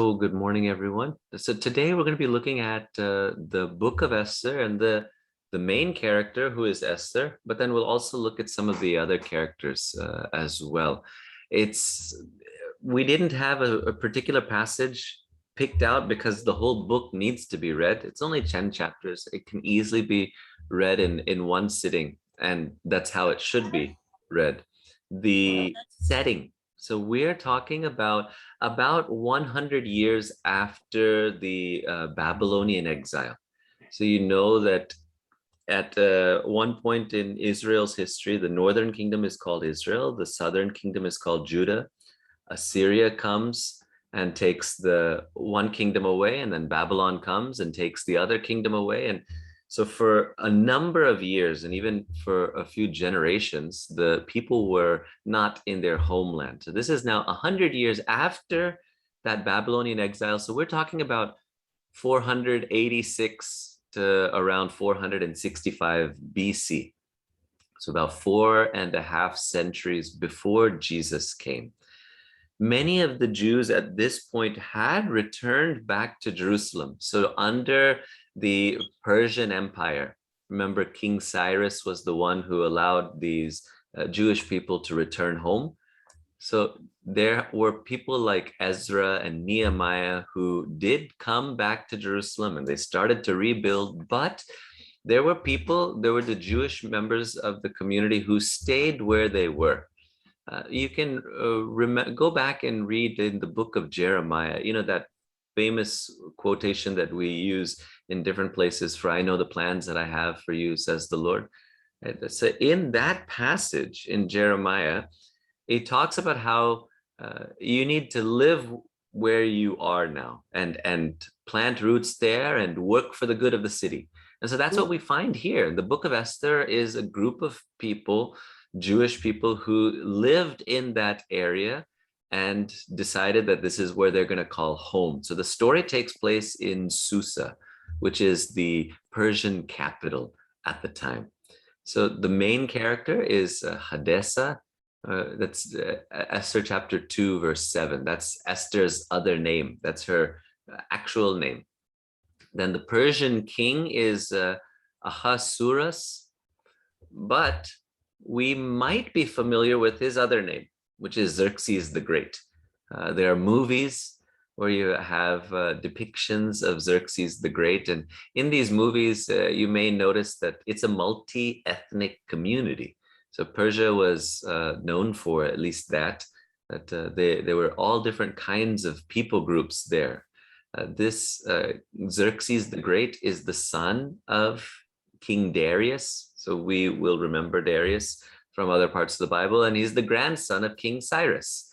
So good morning, everyone. So today we're going to be looking at the book of Esther and the main character who is Esther, but then we'll also look at some of the other characters as well. It's we didn't have a particular passage picked out because the whole book needs to be read. It's only 10 chapters. It can easily be read in one sitting, and that's how it should be read. The setting. So we're talking about 100 years after the Babylonian exile. So you know that at one point in Israel's history, the northern kingdom is called Israel, the southern kingdom is called Judah. Assyria comes and takes the one kingdom away, and then Babylon comes and takes the other kingdom away. And so for a number of years, and even for a few generations, the people were not in their homeland. So this is now 100 years after that Babylonian exile. So we're talking about 486 to around 465 BC. So about 4.5 centuries before Jesus came. Many of the Jews at this point had returned back to Jerusalem. So under the Persian Empire, remember King Cyrus was the one who allowed these Jewish people to return home. So there were people like Ezra and Nehemiah who did come back to Jerusalem and they started to rebuild, but there were the Jewish members of the community who stayed where they were. You can go back and read in the book of Jeremiah, you know, that famous quotation that we use in different places for, I know the plans that I have for you, says the Lord. So in that passage in Jeremiah, it talks about how you need to live where you are now and plant roots there and work for the good of the city. And so that's what we find here. The book of Esther is a group of people, Jewish people who lived in that area and decided that this is where they're going to call home. So the story takes place in Susa, which is the Persian capital at the time. So the main character is Hadassah. That's Esther chapter 2, verse 7. That's Esther's other name. That's her actual name. Then the Persian king is Ahasuerus, but we might be familiar with his other name, which is Xerxes the Great. There are movies where you have depictions of Xerxes the Great. And in these movies, you may notice that it's a multi-ethnic community. So Persia was known for at least that there were all different kinds of people groups there. This Xerxes the Great is the son of King Darius. So we will remember Darius from other parts of the Bible, and he's the grandson of King Cyrus.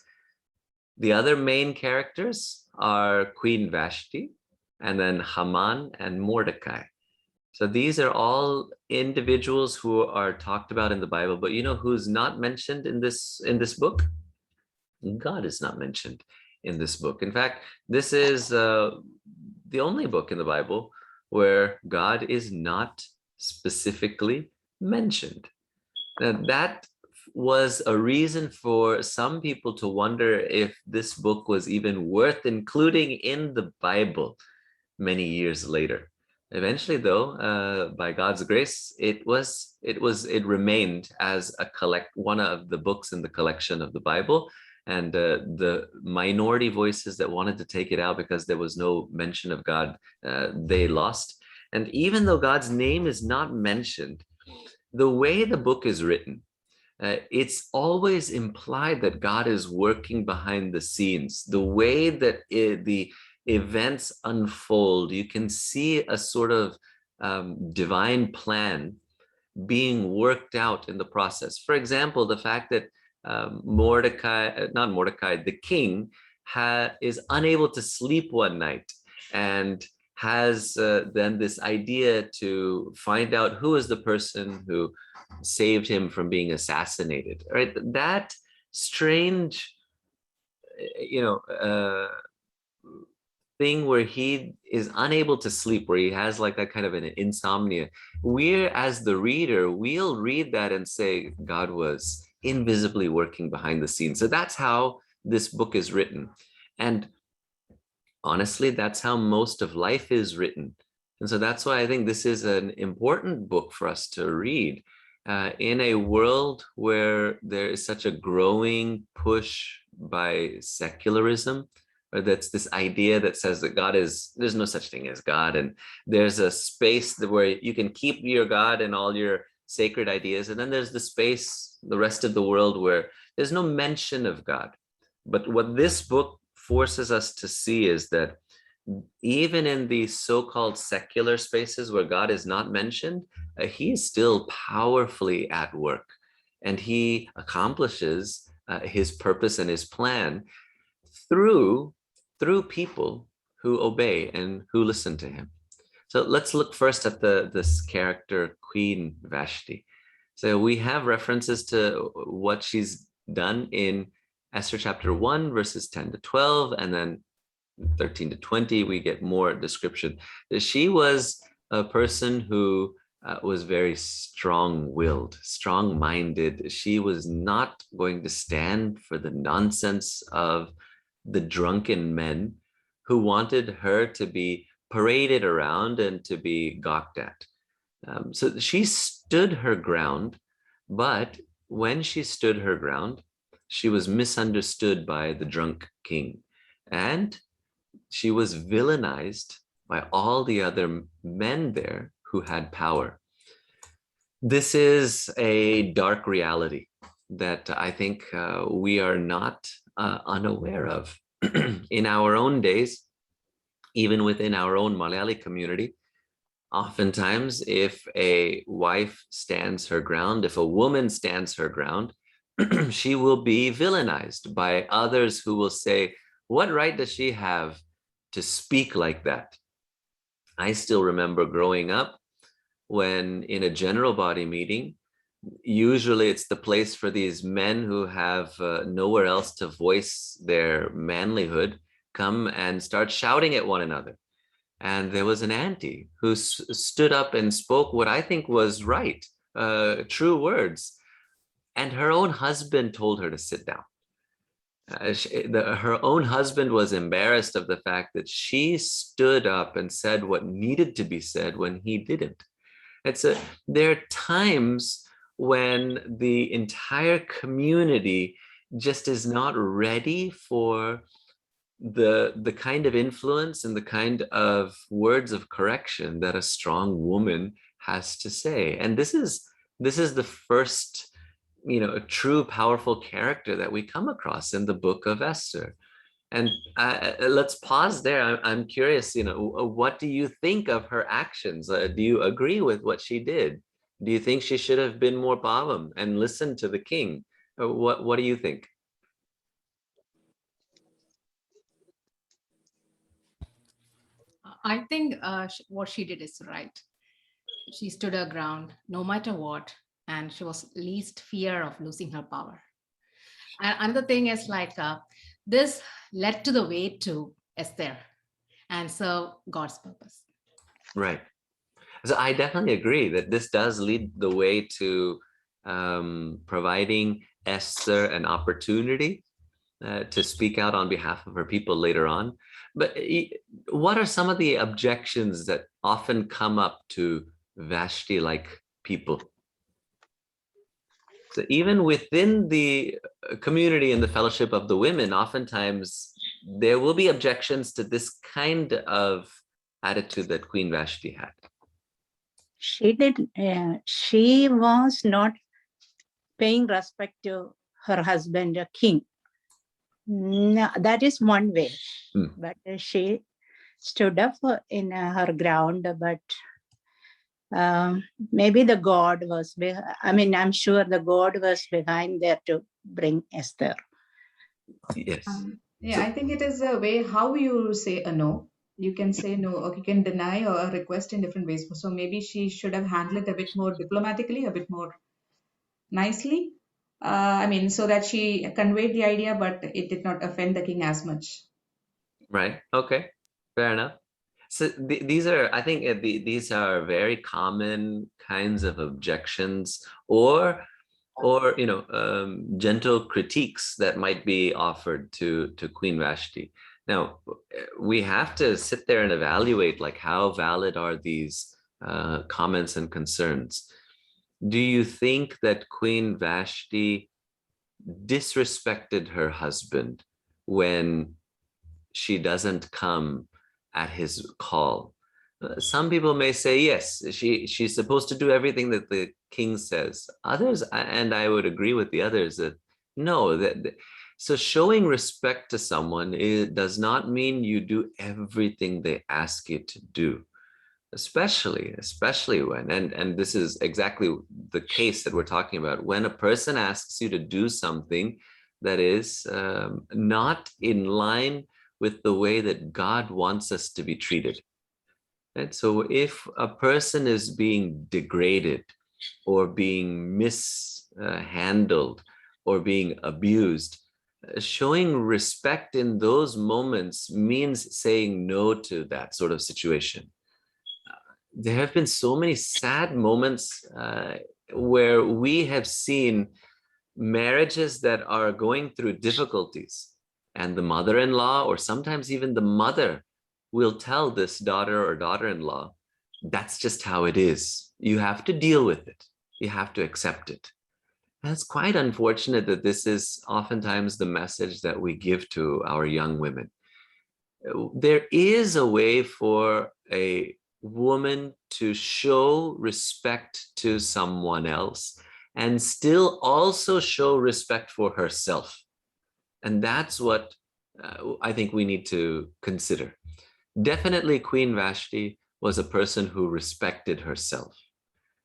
The other main characters are Queen Vashti, and then Haman and Mordecai. So these are all individuals who are talked about in the Bible, but you know who's not mentioned in this book? God is not mentioned in this book. In fact, this is the only book in the Bible where God is not specifically mentioned. Now, that was a reason for some people to wonder if this book was even worth including in the Bible many years later. Eventually, though, by God's grace, it remained as one of the books in the collection of the Bible. And the minority voices that wanted to take it out because there was no mention of God, they lost. And even though God's name is not mentioned, the way the book is written, it's always implied that God is working behind the scenes. The way that the events unfold, you can see a sort of divine plan being worked out in the process. For example, the fact that the king is unable to sleep one night and has then this idea to find out who is the person who saved him from being assassinated, right? That strange, thing where he is unable to sleep, where he has like that kind of an insomnia. We're, as the reader, we'll read that and say God was invisibly working behind the scenes. So that's how this book is written. And honestly, that's how most of life is written. And so that's why I think this is an important book for us to read. In a world where there is such a growing push by secularism, or that's this idea that says that there's no such thing as God, and there's a space where you can keep your God and all your sacred ideas, and then there's the space, the rest of the world, where there's no mention of God. But what this book forces us to see is that even in these so-called secular spaces where God is not mentioned, he is still powerfully at work, and he accomplishes his purpose and his plan through through people who obey and who listen to him. So let's look first at this character, Queen Vashti. So we have references to what she's done in Esther chapter 1, verses 10 to 12, and then 13 to 20, we get more description. She was a person who was very strong-willed, strong-minded. She was not going to stand for the nonsense of the drunken men who wanted her to be paraded around and to be gawked at. So she stood her ground, but when she stood her ground, she was misunderstood by the drunk king, and she was villainized by all the other men there who had power. This is a dark reality that I think we are not unaware of. In our own days, even within our own Malayali community, oftentimes if a wife stands her ground, if a woman stands her ground, she will be villainized by others who will say, what right does she have to speak like that? I still remember growing up when in a general body meeting, usually it's the place for these men who have nowhere else to voice their manlyhood come and start shouting at one another. And there was an auntie who stood up and spoke what I think was right, true words. And her own husband told her to sit down. Her own husband was embarrassed of the fact that she stood up and said what needed to be said when he didn't. There are times when the entire community just is not ready for the kind of influence and the kind of words of correction that a strong woman has to say. And this is the first, a true powerful character that we come across in the book of Esther. And let's pause there. I'm curious, what do you think of her actions? Do you agree with what she did? Do you think she should have been more bottom and listened to the king? What do you think? I think what she did is right. She stood her ground no matter what, and she was least fear of losing her power. And another thing is like this led to the way to Esther and serve God's purpose. Right. So I definitely agree that this does lead the way to providing Esther an opportunity to speak out on behalf of her people later on. But what are some of the objections that often come up to Vashti-like people? So even within the community and the fellowship of the women, oftentimes there will be objections to this kind of attitude that Queen Vashti had. She was not paying respect to her husband, a king. No, that is one way. But she stood up in her ground, but maybe the God was, I'm sure the God was behind there to bring Esther. Yes. Yeah, I think it is a way how you say a no. You can say no, or you can deny or request in different ways. So maybe she should have handled it a bit more diplomatically, a bit more nicely. So that she conveyed the idea, but it did not offend the king as much. Right. Okay. Fair enough. So these are, I think, these are very common kinds of objections, or gentle critiques that might be offered to Queen Vashti. Now, we have to sit there and evaluate, like, how valid are these comments and concerns. Do you think that Queen Vashti disrespected her husband when she doesn't come at his call? Some people may say, yes, she's supposed to do everything that the king says. Others, and I would agree with the others, that no, so showing respect to someone, it does not mean you do everything they ask you to do, especially when, and this is exactly the case that we're talking about, when a person asks you to do something that is not in line with the way that God wants us to be treated. Right? So if a person is being degraded or being mishandled or being abused, showing respect in those moments means saying no to that sort of situation. There have been so many sad moments where we have seen marriages that are going through difficulties, and the mother-in-law, or sometimes even the mother, will tell this daughter or daughter-in-law, that's just how it is. You have to deal with it. You have to accept it. And it's quite unfortunate that this is oftentimes the message that we give to our young women. There is a way for a woman to show respect to someone else and still also show respect for herself. And that's what I think we need to consider. Definitely Queen Vashti was a person who respected herself.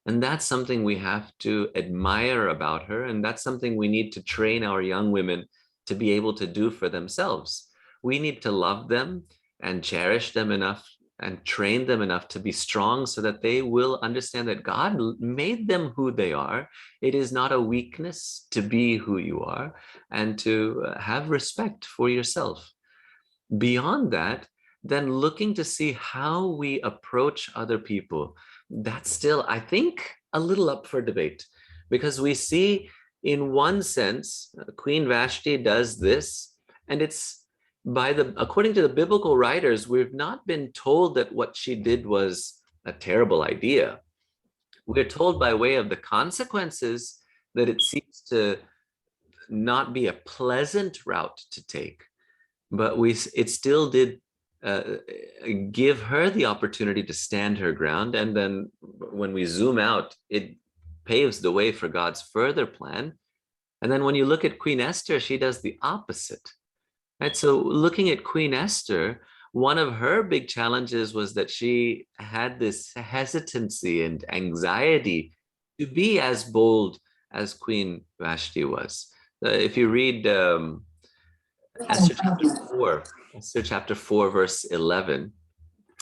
And that's something we have to admire about her. And that's something we need to train our young women to be able to do for themselves. We need to love them and cherish them enough and train them enough to be strong so that they will understand that God made them who they are. It is not a weakness to be who you are, and to have respect for yourself. Beyond that, then looking to see how we approach other people, that's still, I think, a little up for debate, because we see, in one sense, Queen Vashti does this, and it's according to the biblical writers, we've not been told that what she did was a terrible idea. We're told by way of the consequences that it seems to not be a pleasant route to take, but it still did give her the opportunity to stand her ground. And then when we zoom out, it paves the way for God's further plan. And then when you look at Queen Esther, she does the opposite. Right? So looking at Queen Esther, one of her big challenges was that she had this hesitancy and anxiety to be as bold as Queen Vashti was. If you read Esther chapter 4, verse 11,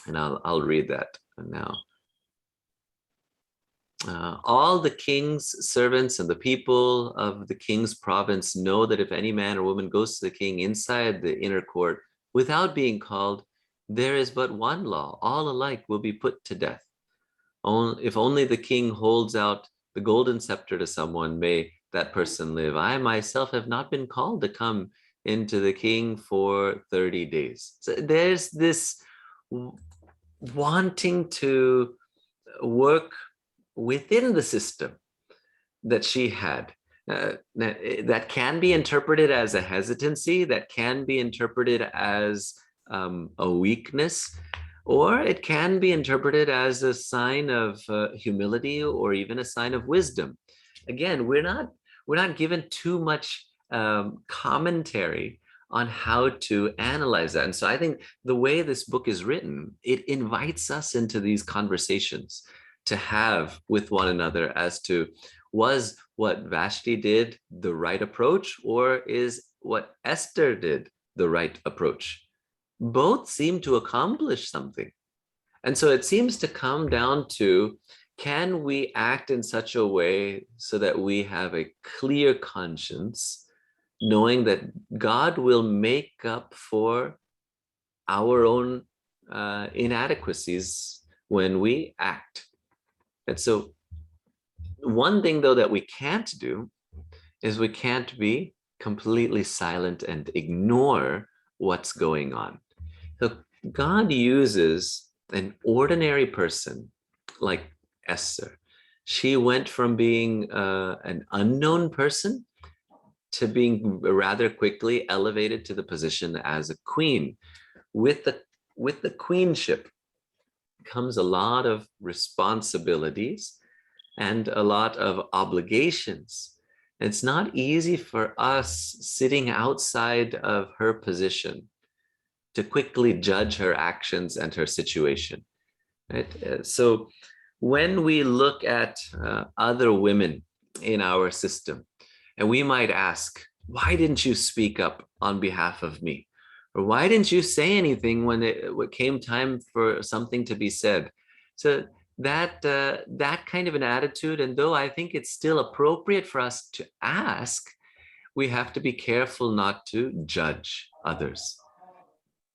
and I'll read that now. All the king's servants and the people of the king's province know that if any man or woman goes to the king inside the inner court without being called, there is but one law. All alike will be put to death. If only the king holds out the golden scepter to someone, may that person live. I myself have not been called to come into the king for 30 days. So there's this wanting to work within the system that she had. That can be interpreted as a hesitancy, that can be interpreted as a weakness, or it can be interpreted as a sign of humility, or even a sign of wisdom. Again, we're not given too much commentary on how to analyze that. And so I think the way this book is written, it invites us into these conversations to have with one another as to, was what Vashti did the right approach, or is what Esther did the right approach? Both seem to accomplish something. And so it seems to come down to, can we act in such a way so that we have a clear conscience, knowing that God will make up for our own inadequacies when we act? And so one thing, though, that we can't do is we can't be completely silent and ignore what's going on. So God uses an ordinary person like Esther. She went from being an unknown person to being rather quickly elevated to the position as a queen. With the queenship comes a lot of responsibilities and a lot of obligations. It's not easy for us sitting outside of her position to quickly judge her actions and her situation. Right? So when we look at other women in our system, and we might ask, why didn't you speak up on behalf of me? Or why didn't you say anything when it came time for something to be said? So that kind of an attitude, and though I think it's still appropriate for us to ask, we have to be careful not to judge others.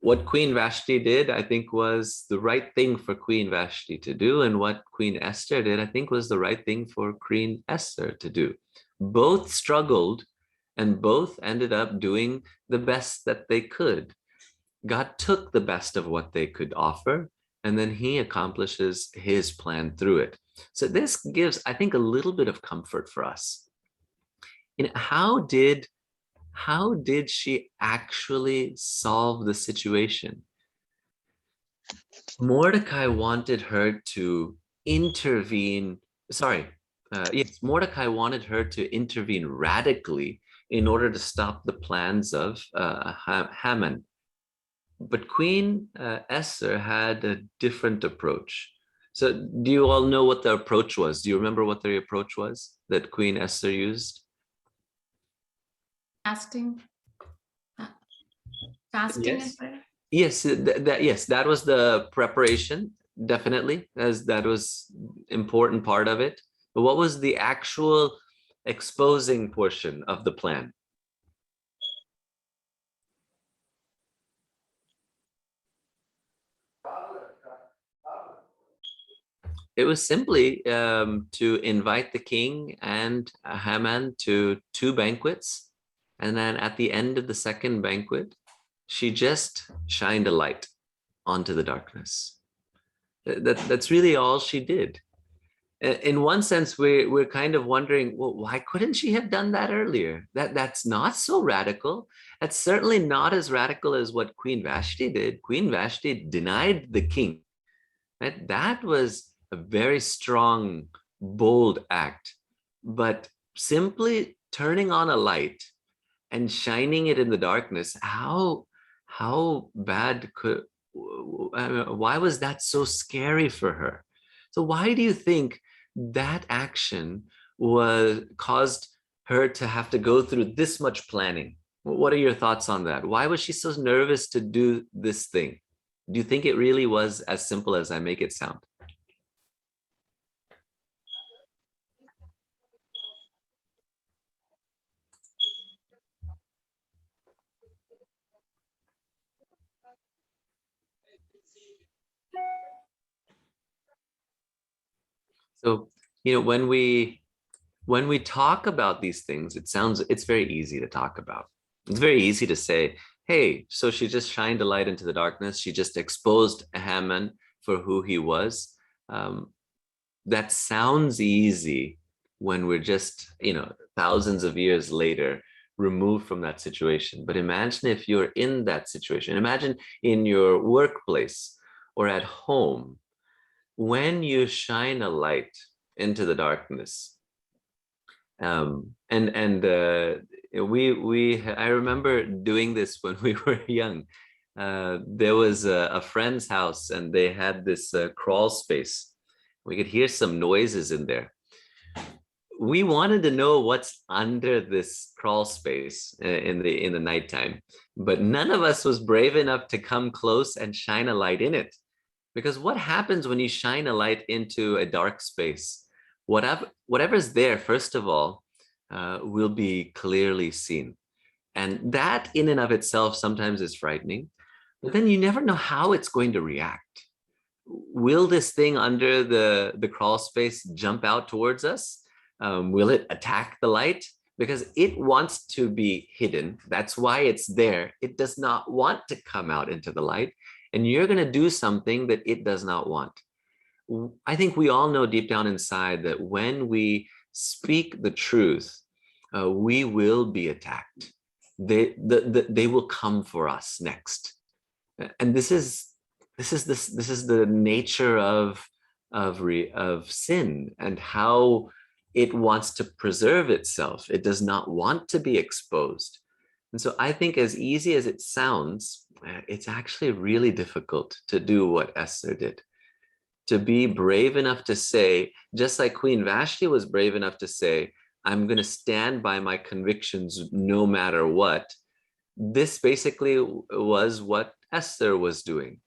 What Queen Vashti did, I think, was the right thing for Queen Vashti to do, and what Queen Esther did, I think, was the right thing for Queen Esther to do. Both struggled, and both ended up doing the best that they could. God took the best of what they could offer, and then he accomplishes his plan through it. So this gives, I think, a little bit of comfort for us. How did she actually solve the situation? Mordecai wanted her to intervene. Yes, Mordecai wanted her to intervene radically in order to stop the plans of Haman. But Queen Esther had a different approach. So do you all know what the approach was? Do you remember what the approach was that Queen Esther used? Fasting. Fasting and prayer. Yes, that was the preparation, definitely, as that was important part of it. But what was the actual exposing portion of the plan? It was simply to invite the king and Haman to 2 banquets. And then at the end of the second banquet, she just shined a light onto the darkness. That's really all she did. In one sense, we're kind of wondering, well, why couldn't she have done that earlier? That's not so radical. That's certainly not as radical as what Queen Vashti did. Queen Vashti denied the king. Right? That was a very strong, bold act. But simply turning on a light and shining it in the darkness, how bad could, why was that so scary for her? So why do you think that action caused her to have to go through this much planning? What are your thoughts on that? Why was she so nervous to do this thing? Do you think it really was as simple as I make it sound? So, when we talk about these things, it's very easy to talk about. It's very easy to say, hey, so she just shined a light into the darkness. She just exposed Haman for who he was. That sounds easy when we're just, thousands of years later, removed from that situation. But imagine if you're in that situation. Imagine in your workplace or at home, when you shine a light into the darkness. I remember doing this when we were young. There was a friend's house, and they had this crawl space. We could hear some noises in there. We wanted to know what's under this crawl space in the nighttime, but none of us was brave enough to come close and shine a light in it. Because what happens when you shine a light into a dark space? Whatever's there, first of all, will be clearly seen. And that in and of itself sometimes is frightening. But then you never know how it's going to react. Will this thing under the crawl space jump out towards us? Will it attack the light? because it wants to be hidden. That's why it's there. It does not want to come out into the light. And you're going to do something that it does not want. I think we all know deep down inside that when we speak the truth, we will be attacked. They will come for us next. And this is the nature of sin and how it wants to preserve itself. It does not want to be exposed. And so I think, as easy as it sounds, it's actually really difficult to do what Esther did. To be brave enough to say, just like Queen Vashti was brave enough to say, I'm going to stand by my convictions no matter what. This basically was what Esther was doing.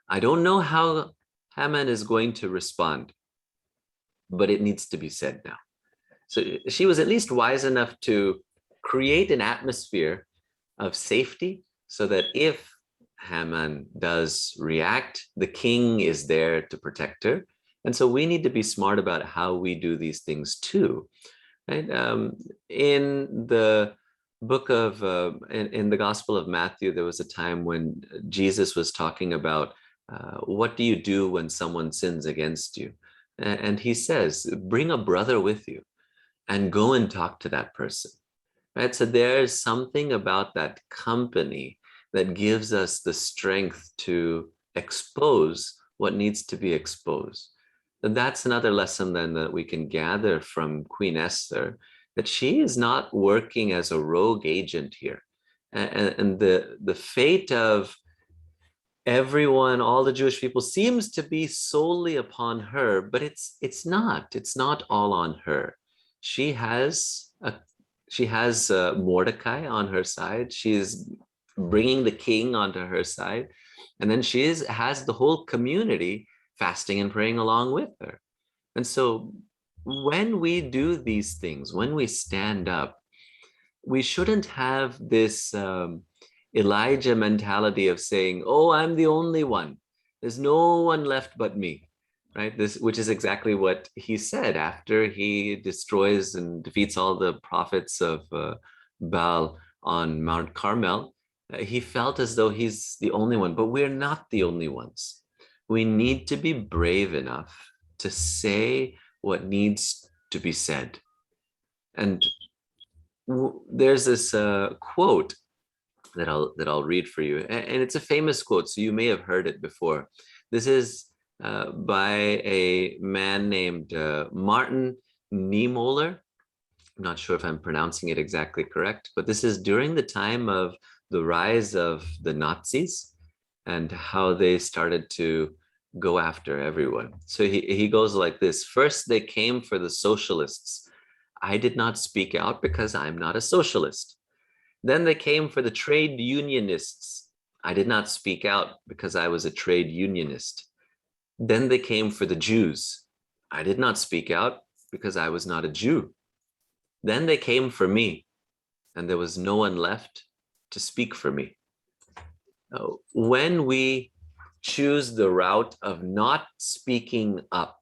I don't know how Haman is going to respond, but it needs to be said now. So she was at least wise enough to create an atmosphere of safety so that if Haman does react, the king is there to protect her. And so we need to be smart about how we do these things too. Right? In the book of, in the Gospel of Matthew, there was a time when Jesus was talking about what do you do when someone sins against you? And he says, bring a brother with you and go and talk to that person. Right? So there's something about that company that gives us the strength to expose what needs to be exposed. And that's another lesson then that we can gather from Queen Esther, that she is not working as a rogue agent here. And the fate of everyone, all the Jewish people, seems to be solely upon her, but it's not all on her. She has Mordecai on her side. She's bringing the king onto her side, and then she has the whole community fasting and praying along with her. And so when we do these things, when we stand up, we shouldn't have this Elijah mentality of saying, oh, I'm the only one. There's no one left but me, right? Which is exactly what he said after he destroys and defeats all the prophets of Baal on Mount Carmel. He felt as though he's the only one, but we're not the only ones. We need to be brave enough to say what needs to be said. And there's this quote that I'll read for you, and it's a famous quote, so you may have heard it before. This is by a man named Martin Niemöller. I'm not sure if I'm pronouncing it exactly correct, but this is during the time of the rise of the Nazis and how they started to go after everyone. So he goes like this: first, they came for the socialists. I did not speak out because I'm not a socialist. Then they came for the trade unionists. I did not speak out because I was a trade unionist. Then they came for the Jews. I did not speak out because I was not a Jew. Then they came for me, and there was no one left to speak for me. When we choose the route of not speaking up,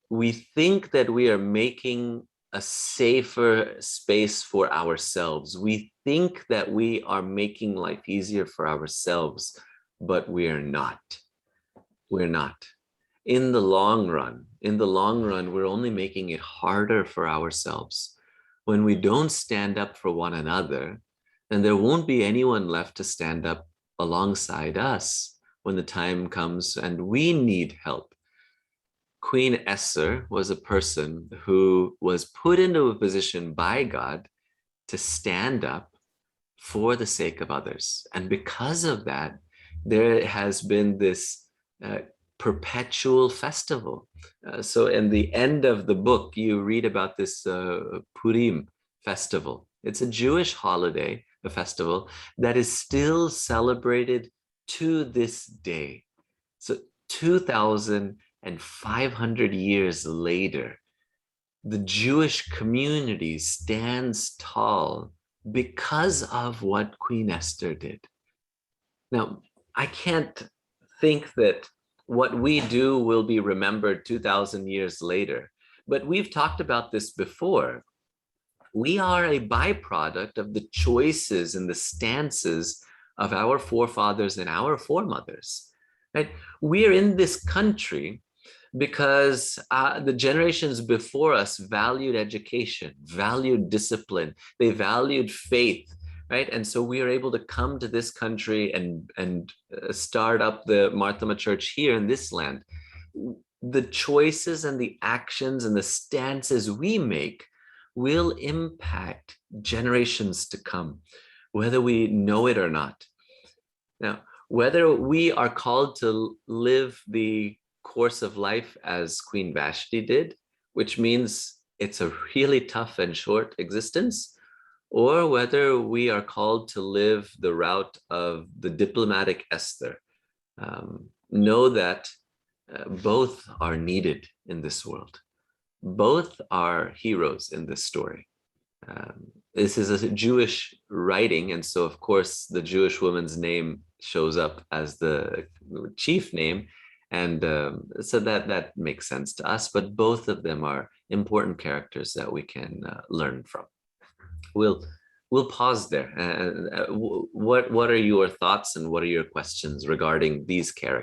we think that we are making a safer space for ourselves. We think that we are making life easier for ourselves, but we're not. We're not. In the long run, we're only making it harder for ourselves. When we don't stand up for one another, then there won't be anyone left to stand up alongside us when the time comes and we need help. Queen Esther was a person who was put into a position by God to stand up for the sake of others. And because of that, there has been this perpetual festival. So in the end of the book, you read about this Purim festival. It's a Jewish holiday, a festival that is still celebrated to this day. So 2,500 years later, the Jewish community stands tall because of what Queen Esther did. Now, I can't think that what we do will be remembered 2,000 years later, but we've talked about this before. We are a byproduct of the choices and the stances of our forefathers and our foremothers, right? We are in this country because the generations before us valued education, valued discipline, they valued faith, right? And so we are able to come to this country and start up the Mar Thoma Church here in this land. The choices and the actions and the stances we make will impact generations to come, whether we know it or not. Now, whether we are called to live the course of life as Queen Vashti did, which means it's a really tough and short existence, or whether we are called to live the route of the diplomatic Esther, know that both are needed in this world. Both are heroes in this story. This is a Jewish writing, and so of course the Jewish woman's name shows up as the chief name, and so that makes sense to us, but both of them are important characters that we can learn from. We'll pause there. What are your thoughts and what are your questions regarding these characters?